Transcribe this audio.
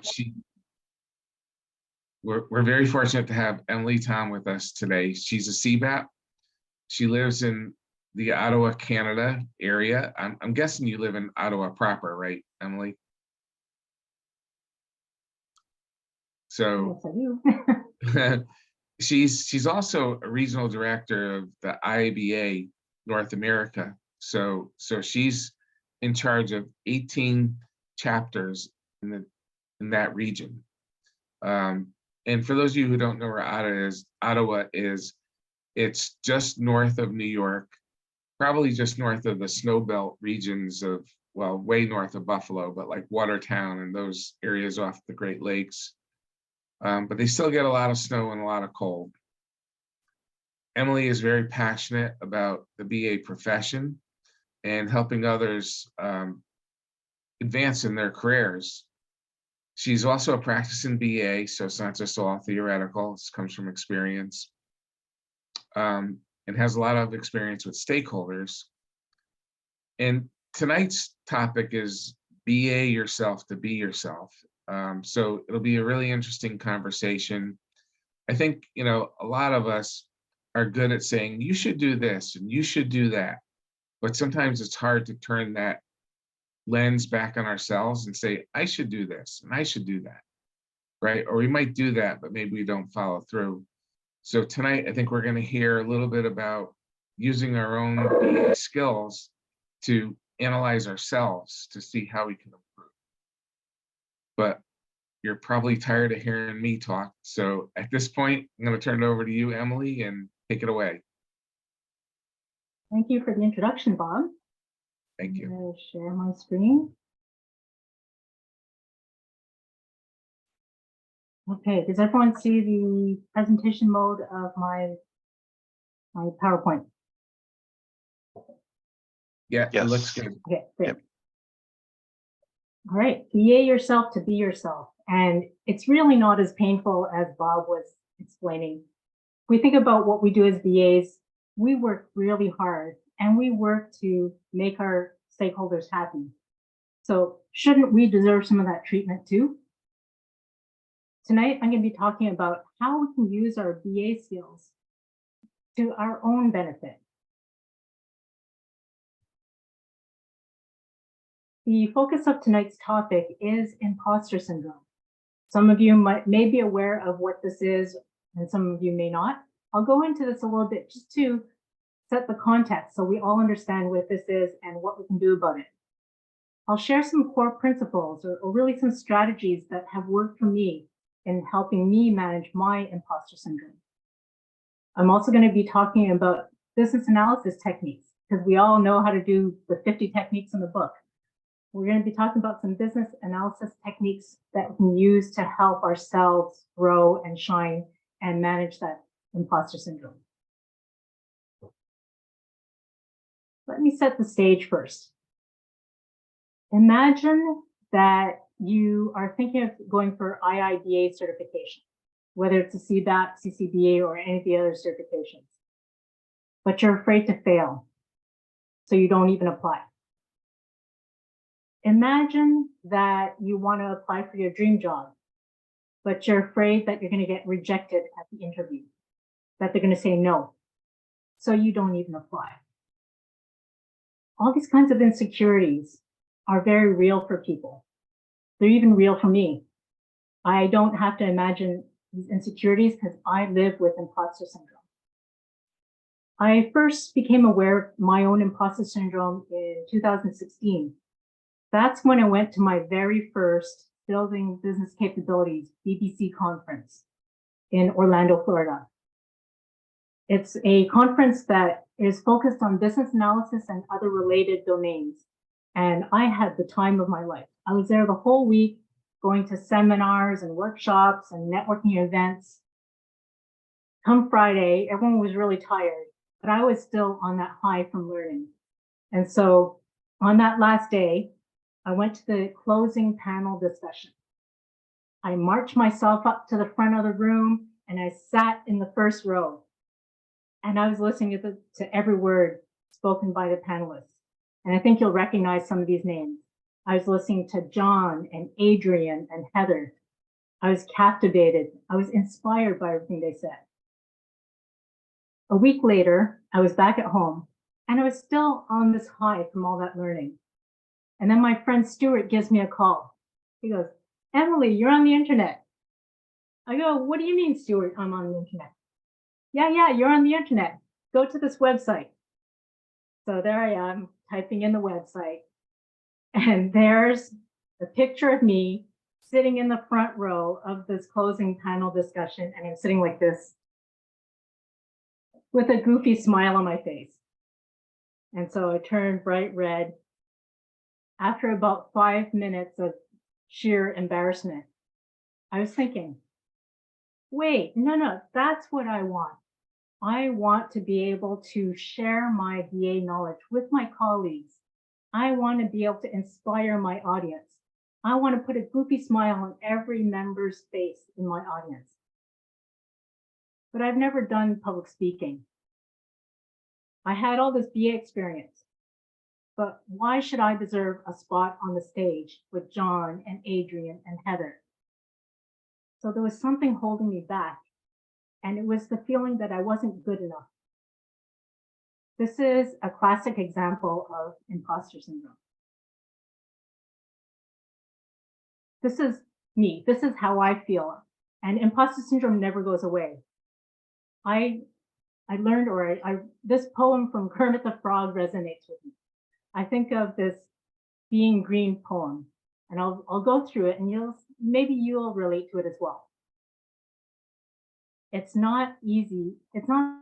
She, we're very fortunate to have Emily Tom with us today. She's a CBAP. She lives in the Ottawa, Canada area. I'm guessing you live in Ottawa proper, right, Emily? So Yes, I do. she's also a regional director of the IABA North America. So she's in charge of 18 chapters in that region. And for those of you who don't know where Ottawa is, it's just north of New York, probably just north of the snow belt regions of, well, way north of Buffalo, but like Watertown and those areas off the Great Lakes. But they still get a lot of snow and a lot of cold. Emily is very passionate about the BA profession and helping others advance in their careers. She's also a practicing BA, so it's not just all theoretical, it comes from experience, and has a lot of experience with stakeholders. And tonight's topic is BA yourself to be yourself. So it'll be a really interesting conversation. I think, a lot of us are good at saying, you should do this and you should do that. But sometimes it's hard to turn that lens back on ourselves and say, I should do this and I should do that, right? Or we might do that, but maybe we don't follow through. So tonight, I think we're going to hear a little bit about using our own BA skills to analyze ourselves to see how we can improve. But you're probably tired of hearing me talk. So at this point, I'm going to turn it over to you, Emily, and take it away. Thank you for the introduction, Bob. Thank you. I'm going to share my screen. Okay, does everyone see the presentation mode of my PowerPoint? Yeah, Yes. It looks good. Okay, great. Yep. All right, BA yourself to be yourself. And it's really not as painful as Bob was explaining. If we think about what we do as BAs, we work really hard and we work to make our stakeholders happy. So shouldn't we deserve some of that treatment too? Tonight, I'm going to be talking about how we can use our BA skills to our own benefit. The focus of tonight's topic is imposter syndrome. Some of you may be aware of what this is, and some of you may not. I'll go into this a little bit just to set the context so we all understand what this is and what we can do about it. I'll share some core principles or really some strategies that have worked for me in helping me manage my imposter syndrome. I'm also going to be talking about business analysis techniques because we all know how to do the 50 techniques in the book. We're going to be talking about some business analysis techniques that we can use to help ourselves grow and shine and manage that imposter syndrome. Let me set the stage first. Imagine that you are thinking of going for IIBA certification, whether it's a CBAP, CCBA, or any of the other certifications, but you're afraid to fail, so you don't even apply. Imagine that you want to apply for your dream job, but you're afraid that you're going to get rejected at the interview, that they're going to say no, so you don't even apply. All these kinds of insecurities are very real for people. They're even real for me. I don't have to imagine these insecurities because I live with imposter syndrome. I first became aware of my own imposter syndrome in 2016. That's when I went to my very first Building Business Capabilities BBC conference in Orlando, Florida. It's a conference that is focused on business analysis and other related domains. And I had the time of my life. I was there the whole week, going to seminars and workshops and networking events. Come Friday, everyone was really tired, but I was still on that high from learning. And so on that last day, I went to the closing panel discussion. I marched myself up to the front of the room and I sat in the first row. And I was listening to every word spoken by the panelists. And I think you'll recognize some of these names. I was listening to John and Adrian and Heather. I was captivated. I was inspired by everything they said. A week later, I was back at home and I was still on this high from all that learning. And then my friend Stuart gives me a call. He goes, Emily, you're on the internet. I go, what do you mean, Stuart, I'm on the internet? Yeah, you're on the internet. Go to this website. So there I am typing in the website. And there's a picture of me sitting in the front row of this closing panel discussion. And I'm sitting like this with a goofy smile on my face. And so I turned bright red. After about 5 minutes of sheer embarrassment, I was thinking, wait, no, that's what I want. I want to be able to share my BA knowledge with my colleagues. I want to be able to inspire my audience. I want to put a goofy smile on every member's face in my audience. But I've never done public speaking. I had all this BA experience, but why should I deserve a spot on the stage with John and Adrian and Heather? So there was something holding me back, and it was the feeling that I wasn't good enough. This is a classic example of imposter syndrome. This is me. This is how I feel. And imposter syndrome never goes away. I learned, this poem from Kermit the Frog resonates with me. I think of this Being Green poem, and I'll go through it, and maybe you'll relate to it as well. It's not easy. It's not